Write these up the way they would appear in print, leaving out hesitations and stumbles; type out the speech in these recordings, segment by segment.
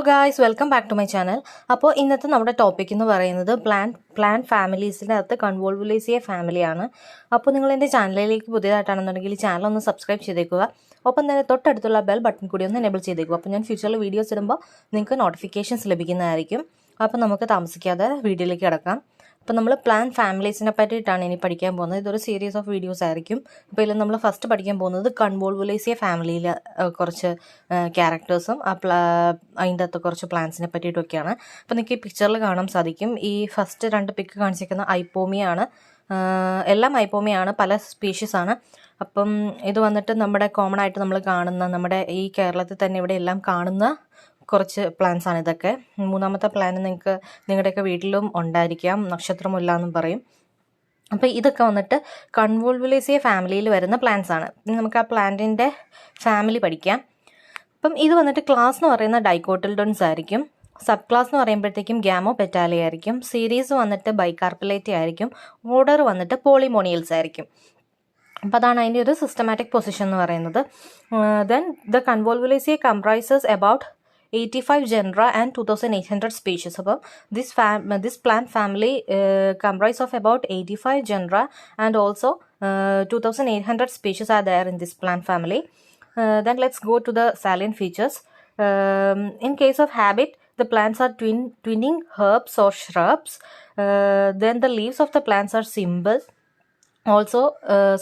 Hello guys, welcome back to my channel. അപ്പോൾ ഇന്നത്തെ നമ്മുടെ ടോപ്പിക് എന്ന് പറയുന്നത് പ്ലാന്റ് ഫാമിലീസിൻ്റെ അകത്ത് കൺവോൾവുലേസിയ ഫാമിലിയാണ്. അപ്പോൾ നിങ്ങൾ എൻ്റെ ചാനലിലേക്ക് പുതിയതായിട്ടാണെന്നുണ്ടെങ്കിൽ ഈ ചാനൽ ഒന്ന് സബ്സ്ക്രൈബ് ചെയ്തേക്കുക. ഒപ്പം തന്നെ തൊട്ടടുത്തുള്ള ബെൽ ബട്ടൺ കൂടി ഒന്ന് എനേബിൾ ചെയ്തേക്കുക. അപ്പോൾ ഞാൻ ഫ്യൂച്ചറിൽ വീഡിയോസ് ഇടുമ്പോൾ നിങ്ങൾക്ക് നോട്ടിഫിക്കേഷൻസ് ലഭിക്കുന്നതായിരിക്കും. അപ്പോൾ നമുക്ക് താമസിക്കാതെ വീഡിയോയിലേക്ക് കിടക്കാം. അപ്പോൾ നമ്മൾ പ്ലാന്റ് ഫാമിലീസിനെ പറ്റിയിട്ടാണ് ഇനി പഠിക്കാൻ പോകുന്നത്. ഇതൊരു സീരീസ് ഓഫ് വീഡിയോസ് ആയിരിക്കും. അപ്പോൾ ഇതിൽ നമ്മൾ ഫസ്റ്റ് പഠിക്കാൻ പോകുന്നത് കൺവോൾവുലേസിയ ഫാമിലിയിലെ കുറച്ച് ക്യാരക്ടേഴ്സും അതിൻ്റെ അകത്ത് കുറച്ച് പ്ലാന്റ്സിനെ പറ്റിയിട്ടൊക്കെയാണ്. അപ്പോൾ നിങ്ങൾക്ക് ഈ പിക്ചറിൽ കാണാൻ സാധിക്കും. ഈ ഫസ്റ്റ് രണ്ട് പിക്ക് കാണിച്ചിരിക്കുന്ന ഐപ്പോമിയാണ്. എല്ലാം ഐപ്പോമിയാണ്, പല സ്പീഷീസാണ്. അപ്പം ഇത് വന്നിട്ട് നമ്മുടെ കോമൺ ആയിട്ട് നമ്മൾ കാണുന്ന, നമ്മുടെ ഈ കേരളത്തിൽ തന്നെ ഇവിടെ എല്ലാം കാണുന്ന കുറച്ച് പ്ലാന്റ്സ് ആണ് ഇതൊക്കെ. മൂന്നാമത്തെ പ്ലാന്റ് നിങ്ങൾക്ക് നിങ്ങളുടെയൊക്കെ വീട്ടിലും ഉണ്ടായിരിക്കാം, നക്ഷത്രമുല്ല എന്നും പറയും. അപ്പോൾ ഇതൊക്കെ വന്നിട്ട് കൺവോൾവുലേസിയ ഫാമിലിയിൽ വരുന്ന പ്ലാന്റ്സ് ആണ്. നമുക്ക് ആ പ്ലാന്റിൻ്റെ ഫാമിലി പഠിക്കാം. അപ്പം ഇത് വന്നിട്ട് ക്ലാസ് എന്ന് പറയുന്ന ഡൈക്കോട്ടിൽഡോൺസ് ആയിരിക്കും. സബ് ക്ലാസ് എന്ന് പറയുമ്പോഴത്തേക്കും ഗ്യാമോ പെറ്റാലി ആയിരിക്കും. സീരീസ് വന്നിട്ട് ബൈകാർപ്പലേറ്റി ആയിരിക്കും. ഓർഡർ വന്നിട്ട് പോളിമോണിയൽസ് ആയിരിക്കും. അപ്പോൾ അതാണ് അതിൻ്റെ ഒരു സിസ്റ്റമാറ്റിക് പൊസിഷൻ എന്ന് പറയുന്നത്. Then the Convolvulaceae comprises about 85 genera and 2800 species. So this plant family comprise of about 85 genera and also 2800 species are there in this plant family. Then let's go to the salient features. In case of habit, the plants are twinning herbs or shrubs. Then the leaves of the plants are simple. Also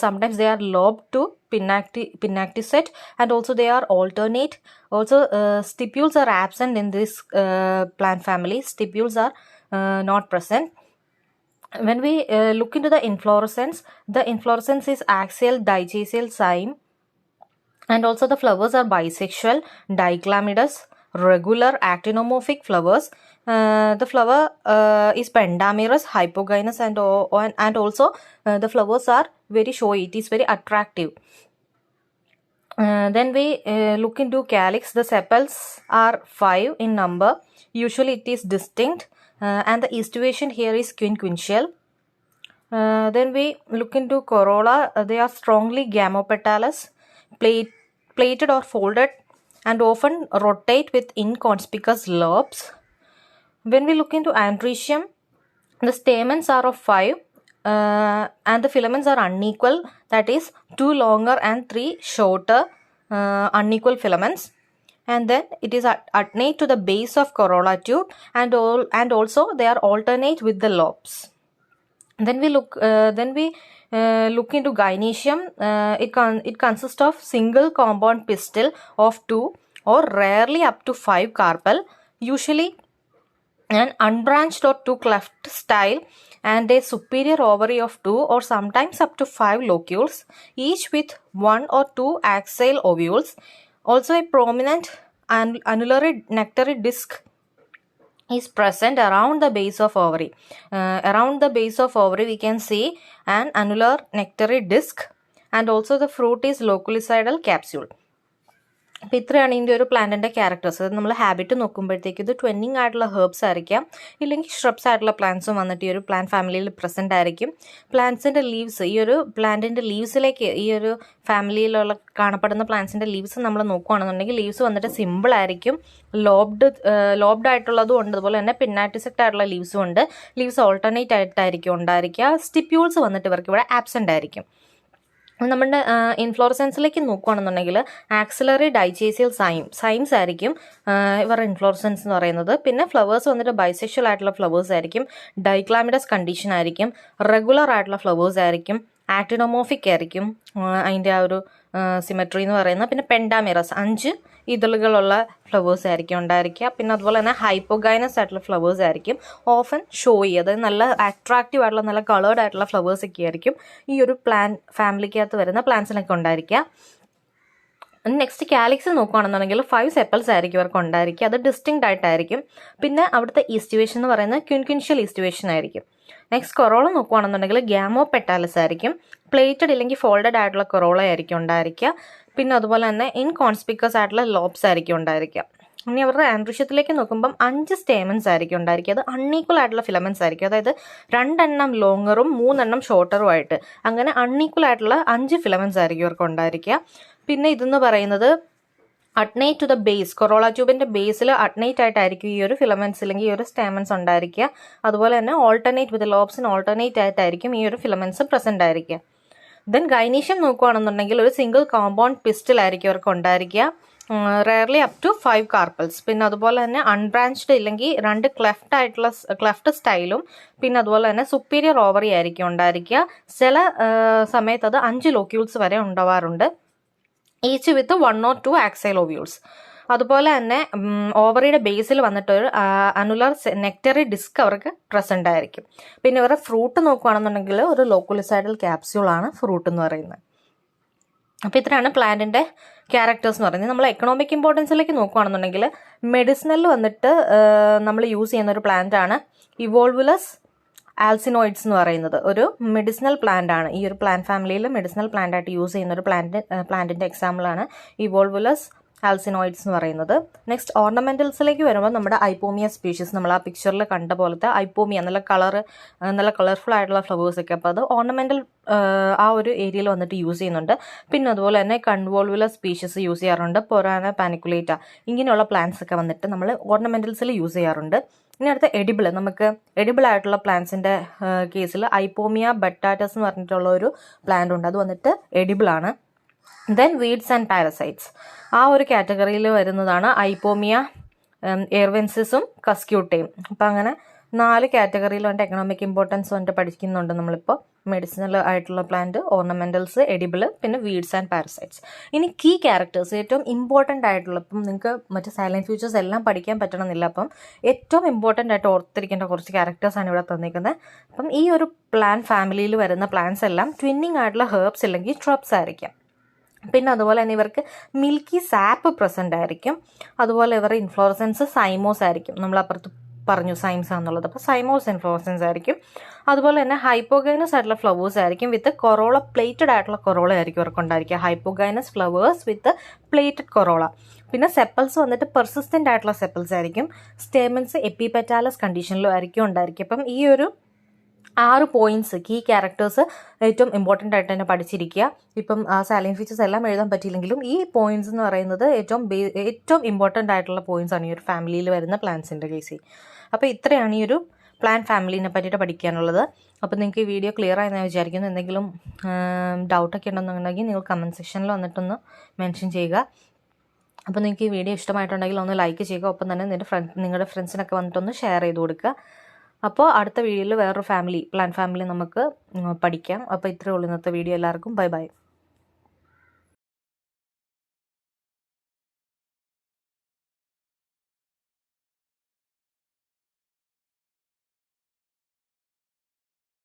sometimes they are lobed to pinnactisect, and also they are alternate. Also stipules are absent in this plant family. Stipules are not present. When we look into the inflorescence is axial digesal cyme, and also the flowers are bisexual, diclamidous, regular actinomorphic flowers. The flower is pendamerous, hypogynous, and also the flowers are very showy. It is very attractive. Then we look into calyx. The sepals are 5 in number. Usually it is distinct, and the aestivation here is quinquential. Then we look into corolla. They are strongly gamopetalous, plated or folded, and often rotate with inconspicuous lobes. When we look into androecium, the stamens are of 5 and the filaments are unequal, that is 2 longer and 3 shorter unequal filaments. And then it is alternate to the base of corolla tube, and also they are alternate with the lobes. Then we look into gynoecium. It consists of single compound pistil of 2 or rarely up to 5 carpel, usually an unbranched or 2 cleft style, and a superior ovary of 2 or sometimes up to 5 locules, each with 1 or 2 axial ovules. Also a prominent annulary nectary disc is present around the base of ovary. Around the base of ovary we can see an annular nectary disc, and also the fruit is loculicidal capsule. അപ്പോൾ ഇത്രയാണ് ഇതിൻ്റെ ഒരു പ്ലാന്റിൻ്റെ characters. അത് നമ്മൾ habit നോക്കുമ്പോഴത്തേക്ക് ഇത് ട്വന്നിങ് ആയിട്ടുള്ള ഹെർബ്സ് ആയിരിക്കാം, ഇല്ലെങ്കിൽ ഷ്രബ്സ് ആയിട്ടുള്ള പ്ലാന്റ്സും വന്നിട്ട് ഈ ഒരു പ്ലാന്റ് ഫാമിലിയിൽ പ്രസൻ്റ് ആയിരിക്കും. പ്ലാന്റ്സിൻ്റെ ലീവ്സ്, ഈ ഒരു പ്ലാന്റിൻ്റെ ലീവ്സിലേക്ക്, ഈ ഒരു ഫാമിലിയിലുള്ള കാണപ്പെടുന്ന പ്ലാന്റ്സിൻ്റെ ലീവ്സ് നമ്മൾ നോക്കുകയാണെന്നുണ്ടെങ്കിൽ ലീവ്സ് വന്നിട്ട് സിമ്പിൾ ആയിരിക്കും, ലോബ്ഡ് ആയിട്ടുള്ളതും ഉണ്ട്, അതുപോലെ തന്നെ പിന്നാറ്റിസെക്റ്റ് ആയിട്ടുള്ള ലീവ്സും ഉണ്ട്. ലീവ്സ് ഓൾട്ടർനേറ്റ് ആയിട്ടായിരിക്കും ഉണ്ടായിരിക്കുക. സ്റ്റിപ്യൂൾസ് വന്നിട്ട് ഇവർക്ക് ഇവിടെ ആബ്സെൻ്റ് ആയിരിക്കും. നമ്മുടെ ഇൻഫ്ലോറസൻസിലേക്ക് നോക്കുകയാണെന്നുണ്ടെങ്കിൽ ആക്സിലറി ഡൈജേസിയൽ സൈംസ് ആയിരിക്കും ഇവരുടെ ഇൻഫ്ലോറസൻസ് എന്ന് പറയുന്നത്. പിന്നെ ഫ്ലവേഴ്സ് വന്നിട്ട് ബൈസെക്ഷൽ ആയിട്ടുള്ള ഫ്ലവേഴ്സ് ആയിരിക്കും, ഡൈക്ലാമിഡസ് കണ്ടീഷൻ ആയിരിക്കും, റെഗുലർ ആയിട്ടുള്ള ഫ്ലവേഴ്സ് ആയിരിക്കും, ആക്ടിനോമോഫിക് ആയിരിക്കും അതിൻ്റെ ആ ഒരു സിമെട്രി എന്ന് പറയുന്നത്. പിന്നെ പെൻഡാമിറസ് 5 ഇതളുകളുള്ള ഫ്ലവേഴ്സ് ആയിരിക്കും ഉണ്ടായിരിക്കുക. പിന്നെ അതുപോലെ തന്നെ ഹൈപ്പോഗൈനസ് ആയിട്ടുള്ള ഫ്ലവേഴ്സ് ആയിരിക്കും, ഓഫൻ ഷോയി, അതായത് നല്ല അട്രാക്റ്റീവ് ആയിട്ടുള്ള നല്ല കളേർഡ് ആയിട്ടുള്ള ഫ്ലവേഴ്സ് ഒക്കെ ആയിരിക്കും ഈ ഒരു ഫാമിലിക്കകത്ത് വരുന്ന പ്ലാന്റ്സിനൊക്കെ ഉണ്ടായിരിക്കുക. നെക്സ്റ്റ് കാലിക്സ് നോക്കുകയാണെന്നുണ്ടെങ്കിൽ 5 സെപ്പൽസ് ആയിരിക്കും ഇവർക്ക് ഉണ്ടായിരിക്കുക. അത് ഡിസ്റ്റിങ്ക്റ്റ് ആയിട്ടായിരിക്കും. പിന്നെ അവിടുത്തെ ഈസ്റ്റിവേഷൻ എന്ന് പറയുന്നത് ക്വിൻക്വിൻഷ്യൽ ഈസ്റ്റിവേഷൻ ആയിരിക്കും. നെക്സ്റ്റ് കൊറോള നോക്കുകയാണെന്നുണ്ടെങ്കിൽ ഗ്യാമോ പെറ്റാലസ് ആയിരിക്കും. പ്ലേറ്റഡ് ഇല്ലെങ്കിൽ ഫോൾഡഡ് ആയിട്ടുള്ള കൊറോള ആയിരിക്കും ഉണ്ടായിരിക്കുക. പിന്നെ അതുപോലെ തന്നെ ഇൻകോൺസ്പിക്കസ് ആയിട്ടുള്ള ലോബ്സ് ആയിരിക്കും ഉണ്ടായിരിക്കുക. ഇനി അവരുടെ ആൻഡ്രീഷ്യത്തിലേക്ക് നോക്കുമ്പം 5 സ്റ്റേമൻസ് ആയിരിക്കും ഉണ്ടായിരിക്കുക. അത് അൺഈക്വൽ ആയിട്ടുള്ള ഫിലമെന്റ്സ് ആയിരിക്കും, അതായത് 2 എണ്ണം ലോങ്ങറും 3 എണ്ണം ഷോർട്ടറും ആയിട്ട് അങ്ങനെ അൺഈക്വൽ ആയിട്ടുള്ള 5 ഫിലമെന്റ്സ് ആയിരിക്കും ഇവർക്ക് ഉണ്ടായിരിക്കുക. പിന്നെ ഇതെന്ന് പറയുന്നത് അഡ്നൈറ്റ് ടു ദ ബേസ്, കൊറോള ട്യൂബിൻ്റെ ബേസിൽ അഡ്നൈറ്റ് ആയിട്ടായിരിക്കും ഈ ഒരു ഫിലമെൻറ്റ്സ് അല്ലെങ്കിൽ ഈ ഒരു സ്റ്റേമൻസ് ഉണ്ടായിരിക്കുക. അതുപോലെ തന്നെ ഓൾട്ടർനേറ്റ് വിത്ത് ലോബ്സിന് ഓൾട്ടർനേറ്റ് ആയിട്ടായിരിക്കും ഈ ഒരു ഫിലമെൻറ്റ്സ് പ്രസൻ്റ് ആയിരിക്കുക. ദെൻ ഗൈനീഷ്യം നോക്കുകയാണെന്നുണ്ടെങ്കിൽ ഒരു സിംഗിൾ കോമ്പൗണ്ട് പിസ്റ്റൽ ആയിരിക്കും അവർക്ക് ഉണ്ടായിരിക്കുക. Rarely up to 5 carpels. പിന്നെ അതുപോലെ തന്നെ അൺബ്രാഞ്ച്ഡ് ഇല്ലെങ്കിൽ 2 ക്ലെഫ്റ്റ് സ്റ്റൈലും പിന്നെ അതുപോലെ തന്നെ സുപ്പീരിയർ ഓവറി ആയിരിക്കും ഉണ്ടായിരിക്കുക. ചില സമയത്ത് അത് 5 ലോക്യൂൾസ് വരെ ഉണ്ടാവാറുണ്ട്. Each with 1 or 2 axial ovules. അതുപോലെ തന്നെ ഓവറിയുടെ ബേസിൽ വന്നിട്ട് ഒരു അനുലർ നെക്ടറി ഡിസ്ക് അവർക്ക് പ്രസൻ്റ് ആയിരിക്കും. പിന്നെ ഇവരുടെ ഫ്രൂട്ട് നോക്കുകയാണെന്നുണ്ടെങ്കിൽ ഒരു ലോക്കുലിസൈഡൽ ക്യാപ്സ്യൂളാണ് ഫ്രൂട്ട് എന്ന് പറയുന്നത്. അപ്പോൾ ഇത്രയാണ് പ്ലാന്റിൻ്റെ ക്യാരക്ടേഴ്സ് എന്ന് പറയുന്നത്. നമ്മൾ എക്കണോമിക് ഇമ്പോർട്ടൻസിലേക്ക് നോക്കുകയാണെന്നുണ്ടെങ്കിൽ മെഡിസിനൽ വന്നിട്ട് നമ്മൾ യൂസ് ചെയ്യുന്ന ഒരു പ്ലാന്റാണ് ഇവോൾവുലസ് ആൽസിനോയിഡ്സ് എന്ന് പറയുന്നത്. ഒരു മെഡിസിനൽ പ്ലാന്റ് ആണ്. ഈ ഒരു പ്ലാന്റ് ഫാമിലിയിൽ മെഡിസിനൽ പ്ലാന്റ് ആയിട്ട് യൂസ് ചെയ്യുന്ന ഒരു പ്ലാന്റിൻ്റെ എക്സാമ്പിളാണ് ഇവോൾവുലസ് ആൽസിനോയിഡ്സ് എന്ന് പറയുന്നത്. നെക്സ്റ്റ് ഓർണമെന്റൽസിലേക്ക് വരുമ്പോൾ നമ്മുടെ ഐപ്പോമിയ സ്പീഷീസ്, നമ്മൾ ആ പിക്ചറിൽ കണ്ട പോലത്തെ ഐപ്പോമിയ നല്ല കളർഫുൾ ആയിട്ടുള്ള ഫ്ലവേഴ്സ് ഒക്കെ, അപ്പോൾ അത് ഓർണമെന്റൽ ആ ഒരു ഏരിയയിൽ വന്നിട്ട് യൂസ് ചെയ്യുന്നുണ്ട്. പിന്നെ അതുപോലെ തന്നെ കൺവോൾവുലസ് സ്പീഷീസ് യൂസ് ചെയ്യാറുണ്ട്. പൊറാന പാനിക്കുലേറ്റ ഇങ്ങനെയുള്ള പ്ലാന്റ്സ് ഒക്കെ വന്നിട്ട് നമ്മൾ ഓർണമെന്റൽസിൽ യൂസ് ചെയ്യാറുണ്ട്. ഇനി അടുത്ത എഡിബിൾ, നമുക്ക് എഡിബിൾ ആയിട്ടുള്ള പ്ലാന്റ്സിൻ്റെ കേസിൽ ഐപ്പോമിയ ബെറ്റാറ്റസ് എന്ന് പറഞ്ഞിട്ടുള്ള ഒരു പ്ലാന്റ് ഉണ്ട്. അത് വന്നിട്ട് എഡിബിൾ ആണ്. ദെൻ വീഡ്സ് ആൻഡ് പാരസൈറ്റ്സ്, ആ ഒരു കാറ്റഗറിയിൽ വരുന്നതാണ് ഐപ്പോമിയ, എയർവെൻസിസും കസ്ക്യൂട്ടയും. അപ്പം അങ്ങനെ 4 കാറ്റഗറിയിൽ വന്നിട്ട് എക്കണോമിക് ഇമ്പോർട്ടൻസ് വന്നിട്ട് പഠിക്കുന്നുണ്ട് നമ്മളിപ്പോൾ. മെഡിസിനൽ ആയിട്ടുള്ള പ്ലാന്റ്, ഓർണമെന്റൽസ്, എഡിബിൾ, പിന്നെ വീഡ്സ് ആൻഡ് പാരസൈറ്റ്സ്. ഇനി കീ ക്യാരക്ടേഴ്സ്, ഏറ്റവും ഇമ്പോർട്ടൻ്റ് ആയിട്ടുള്ള, ഇപ്പം നിങ്ങൾക്ക് മറ്റേ സൈലന്റ് ഫീച്ചേഴ്സ് എല്ലാം പഠിക്കാൻ പറ്റണമെന്നില്ല. അപ്പം ഏറ്റവും ഇമ്പോർട്ടൻ്റ് ആയിട്ട് ഓർത്തിരിക്കേണ്ട കുറച്ച് ക്യാരക്ടേഴ്സാണ് ഇവിടെ തന്നിരിക്കുന്നത്. അപ്പം ഈ ഒരു പ്ലാന്റ് ഫാമിലിയിൽ വരുന്ന പ്ലാന്റ്സ് എല്ലാം ട്വിന്നിങ് ആയിട്ടുള്ള ഹെർബ്സ് അല്ലെങ്കിൽ ട്രബ്സ് ആയിരിക്കാം. പിന്നെ അതുപോലെ തന്നെ ഇവർക്ക് മിൽക്കി സാപ്പ് പ്രസൻ്റ് ആയിരിക്കും. അതുപോലെ ഇവരുടെ ഇൻഫ്ലോറസൻസ് സൈമോസ് ആയിരിക്കും. നമ്മൾ അപ്പുറത്ത് പറഞ്ഞു സൈംസ് ആണെന്നുള്ളത്. അപ്പോൾ സൈമോസ് ഇൻഫ്ലോറസൻസ് ആയിരിക്കും. അതുപോലെ തന്നെ ഹൈപ്പോഗൈനസ് ആയിട്ടുള്ള ഫ്ലവേഴ്സ് ആയിരിക്കും വിത്ത് കൊറോള, പ്ലേറ്റഡ് ആയിട്ടുള്ള കൊറോള ആയിരിക്കും ഇവർക്ക് ഉണ്ടായിരിക്കുക. ഹൈപ്പോഗൈനസ് ഫ്ലവേഴ്സ് വിത്ത് പ്ലേറ്റഡ് കൊറോള. പിന്നെ സെപ്പൽസ് വന്നിട്ട് പെർസിസ്റ്റൻ്റ് ആയിട്ടുള്ള സെപ്പൽസ് ആയിരിക്കും. സ്റ്റേമൻസ് എപ്പിപെറ്റാലസ് കണ്ടീഷനിലും ആയിരിക്കും ഉണ്ടായിരിക്കും. അപ്പം ഈ ഒരു 6 പോയിന്റ്സ് കീ ക്യാരക്ടേഴ്സ് ഏറ്റവും ഇമ്പോർട്ടൻ്റ് ആയിട്ട് തന്നെ പഠിച്ചിരിക്കുക. ഇപ്പം സാലിയന്റ് ഫീച്ചേഴ്സ് എല്ലാം എഴുതാൻ പറ്റിയില്ലെങ്കിലും ഈ പോയിന്റ്സ് എന്ന് പറയുന്നത് ഏറ്റവും ഇമ്പോർട്ടൻ്റ് ആയിട്ടുള്ള പോയിന്റ്സ് ആണ് ഈ ഒരു ഫാമിലിയിൽ വരുന്ന പ്ലാന്റ്സിൻ്റെ കേസിൽ. അപ്പോൾ ഇത്രയാണ് ഈ ഒരു പ്ലാന്റ് ഫാമിലിനെ പറ്റിയിട്ട് പഠിക്കാനുള്ളത്. അപ്പോൾ നിങ്ങൾക്ക് ഈ വീഡിയോ ക്ലിയർ ആയെന്ന് വിചാരിക്കുന്നു. എന്തെങ്കിലും ഡൗട്ടൊക്കെ ഉണ്ടെന്നുണ്ടെങ്കിൽ നിങ്ങൾ കമൻറ്റ് സെക്ഷനിൽ വന്നിട്ടൊന്ന് മെൻഷൻ ചെയ്യുക. അപ്പോൾ നിങ്ങൾക്ക് ഈ വീഡിയോ ഇഷ്ടമായിട്ടുണ്ടെങ്കിൽ ഒന്ന് ലൈക്ക് ചെയ്യുക. ഒപ്പം തന്നെ നിങ്ങളുടെ ഫ്രണ്ട്സിനൊക്കെ വന്നിട്ടൊന്ന് ഷെയർ ചെയ്ത് കൊടുക്കുക. അപ്പോൾ അടുത്ത വീഡിയോയിൽ വേറൊരു പ്ലാന്റ് ഫാമിലി നമുക്ക് പഠിക്കാം. അപ്പോൾ ഇത്രയേ ഉള്ളൂ ഇന്നത്തെ വീഡിയോ. എല്ലാവർക്കും ബൈ ബൈ.